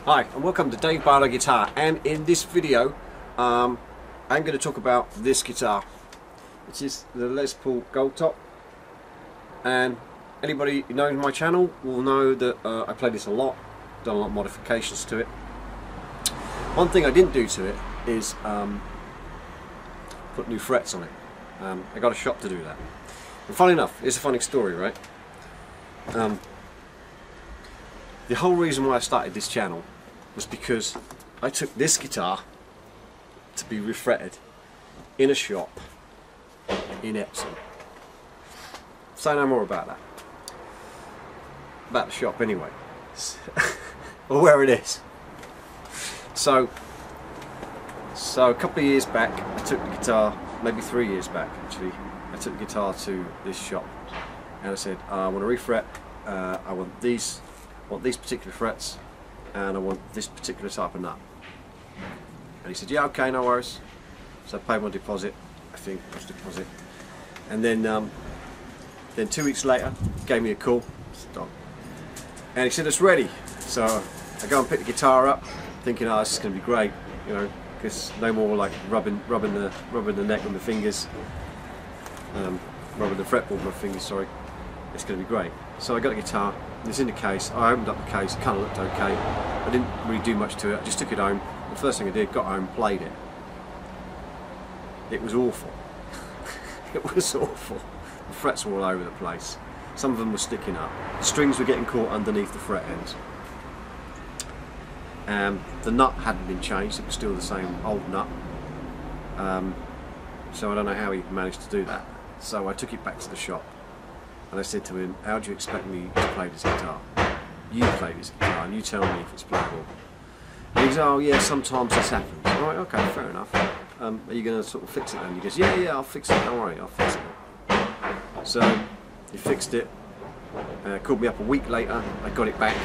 Hi and welcome to Dave Barlow Guitar, and in this video I'm going to talk about this guitar, which is the Les Paul Gold Top. And anybody who knows my channel will know that I play this a lot, done a lot of modifications to it. One thing I didn't do to it is put new frets on it. I got a shop to do that. And funny enough, it's a funny story, right? The whole reason why I started this channel was because I took this guitar to be refretted in a shop in Epsom. Say no more about that. About the shop anyway. Or where it is. So a couple of years back I took the guitar, maybe 3 years back actually, I took the guitar to this shop and I said, I want to refret, I want these particular frets, and I want this particular type of nut. And he said, yeah, okay, no worries. So I paid my deposit, I think, was deposit. And then 2 weeks later, he gave me a call, and he said it's ready. So I go and pick the guitar up, thinking, oh, this is going to be great, you know, because no more like rubbing the neck with my fingers, rubbing the fretboard with my fingers. Sorry, it's going to be great. So I got the guitar. It's in the case. I opened up the case. It kind of looked okay. I didn't really do much to it. I just took it home. The first thing I did, got home, played it. It was awful. It was awful. The frets were all over the place. Some of them were sticking up. The strings were getting caught underneath the fret ends. The nut hadn't been changed. It was still the same old nut. So I don't know how he managed to do that. So I took it back to the shop. And I said to him, how do you expect me to play this guitar? You play this guitar and you tell me if it's playable. And he goes, oh yeah, sometimes this happens. I'm like, okay, fair enough. Are you going to sort of fix it then? He goes, yeah, I'll fix it, don't worry, I'll fix it. So he fixed it, called me up a week later, I got it back.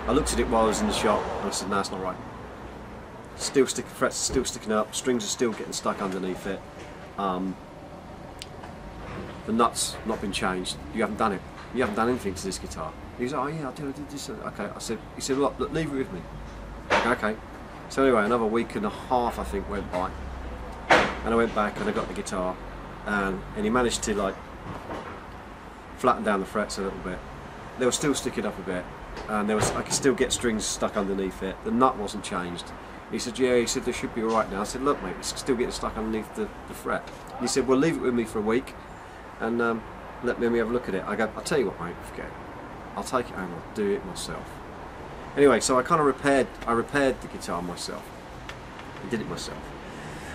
I looked at it while I was in the shop and I said, no, it's not right. Still sticking, frets are still sticking up, strings are still getting stuck underneath it. The nut's not been changed. You haven't done it. You haven't done anything to this guitar. He goes, oh yeah, I did this. Okay. He said, look, leave it with me. Okay. So anyway, another week and a half I think went by, and I went back and I got the guitar, and he managed to like flatten down the frets a little bit. They were still sticking up a bit, and I could still get strings stuck underneath it. The nut wasn't changed. He said, yeah, he said, they should be alright now. I said, look mate, it's still getting stuck underneath the fret. And he said, well, leave it with me for a week and let me have a look at it. I go, I'll tell you what mate, forget it. I'll take it home, I'll do it myself. Anyway, so I kind of repaired the guitar myself. I did it myself.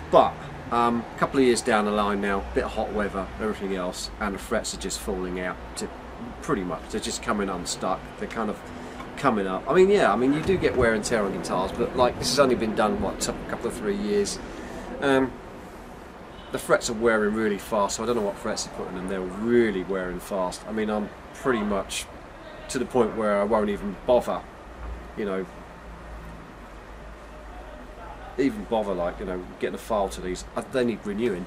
But a couple of years down the line now, bit of hot weather, everything else, and the frets are just falling out to pretty much. They're just coming unstuck. They're kind of coming up. I mean, yeah, I mean you do get wear and tear on guitars, but like this has only been done what, a couple of 3 years. The frets are wearing really fast, so I don't know what frets they're putting in them. They're really wearing fast. I mean, I'm pretty much to the point where I won't even bother, you know, like, you know, getting a file to these. They need renewing.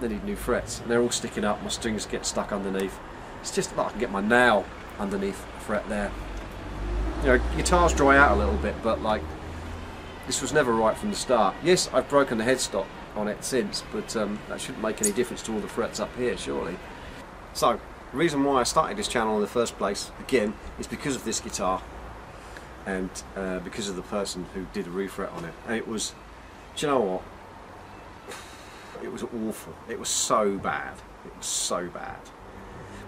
They need new frets, and they're all sticking up. My strings get stuck underneath. It's just like I can get my nail underneath the fret there. You know, guitars dry out a little bit, but like this was never right from the start. Yes, I've broken the headstock on it since, but that shouldn't make any difference to all the frets up here, surely. So the reason why I started this channel in the first place, again, is because of this guitar, and because of the person who did a refret on it. And it was, do you know what? It was awful. It was so bad. It was so bad.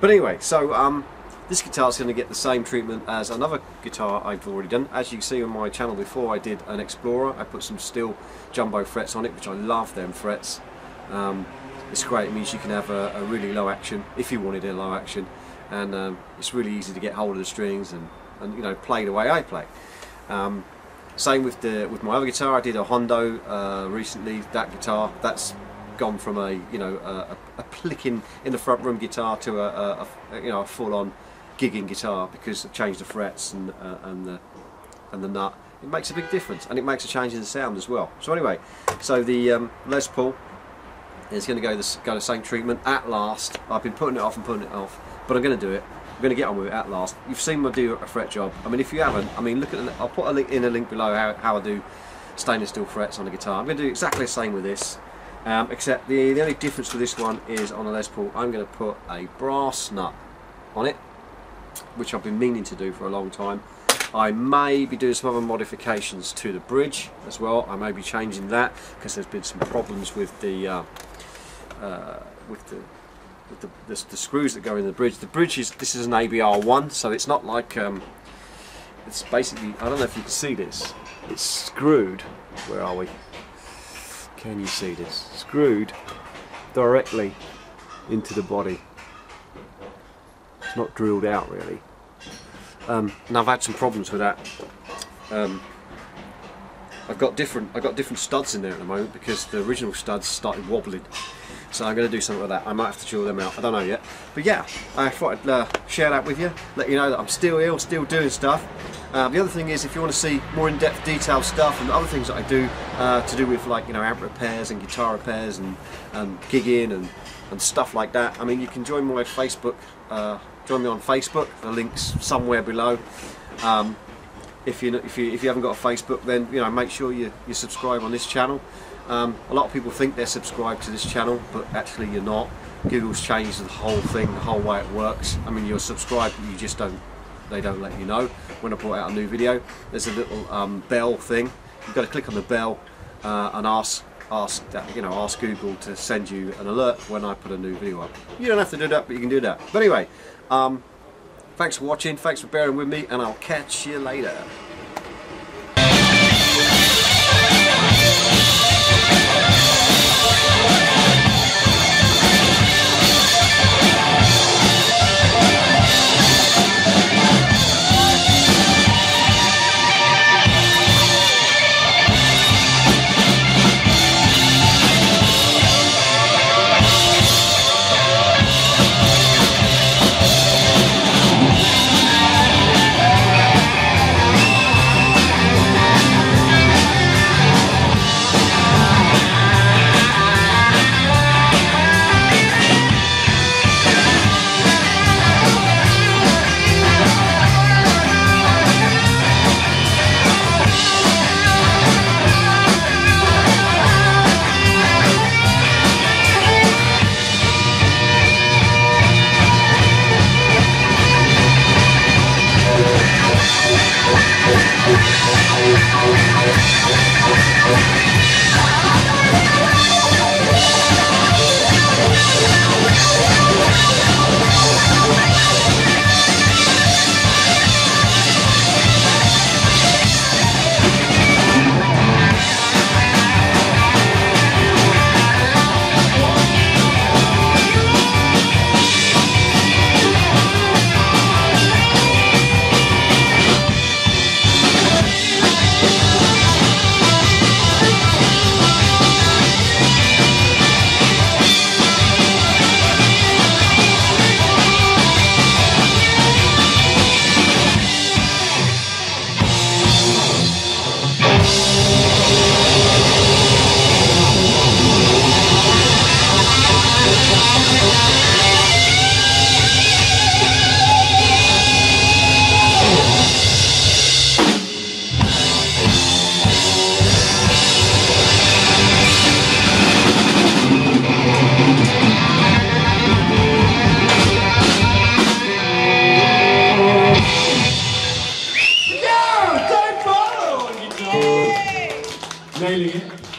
But anyway, so this guitar is going to get the same treatment as another guitar I've already done. As you can see on my channel before, I did an Explorer. I put some steel jumbo frets on it, which I love them frets. It's great. It means you can have a really low action, if you wanted a low action, and it's really easy to get hold of the strings and you know, play the way I play. Same with my other guitar. I did a Hondo recently. That guitar, that's gone from a plicking in the front room guitar to a full-on gigging guitar, because I've changed the frets and the nut. It makes a big difference, and it makes a change in the sound as well. So anyway, so the Les Paul is going to go the same treatment at last. I've been putting it off, but I'm going to do it. I'm going to get on with it at last. You've seen me do a fret job. I mean, if you haven't, I mean, look at I'll put a link below how I do stainless steel frets on a guitar. I'm going to do exactly the same with this, except the only difference with this one is on a Les Paul, I'm going to put a brass nut on it, which I've been meaning to do for a long time. I may be doing some other modifications to the bridge as well. I may be changing that because there's been some problems with the screws that go in the bridge. The bridge this is an ABR1, so it's not like it's basically, I don't know if you can see this. It's screwed. Where are we? Can you see this? Screwed directly into the body. It's not drilled out really. And I've had some problems with that. I've got different studs in there at the moment because the original studs started wobbling. So I'm going to do something with that. I might have to drill them out. I don't know yet. But yeah, I thought I'd share that with you. Let you know that I'm still here, still doing stuff. The other thing is, if you want to see more in-depth, detailed stuff and other things that I do to do with, like, you know, amp repairs and guitar repairs and gigging and stuff like that. I mean, you can join my Facebook. Join me on Facebook. The link's somewhere below. If you haven't got a Facebook, then you know, make sure you subscribe on this channel. A lot of people think they're subscribed to this channel, but actually you're not. Google's changed the whole thing, the whole way it works. I mean, you're subscribed, but you just they don't let you know when I put out a new video. There's a little bell thing. You've got to click on the bell and ask Google to send you an alert when I put a new video up. You don't have to do that, but you can do that. But anyway, thanks for watching, thanks for bearing with me, and I'll catch you later. Nailing it.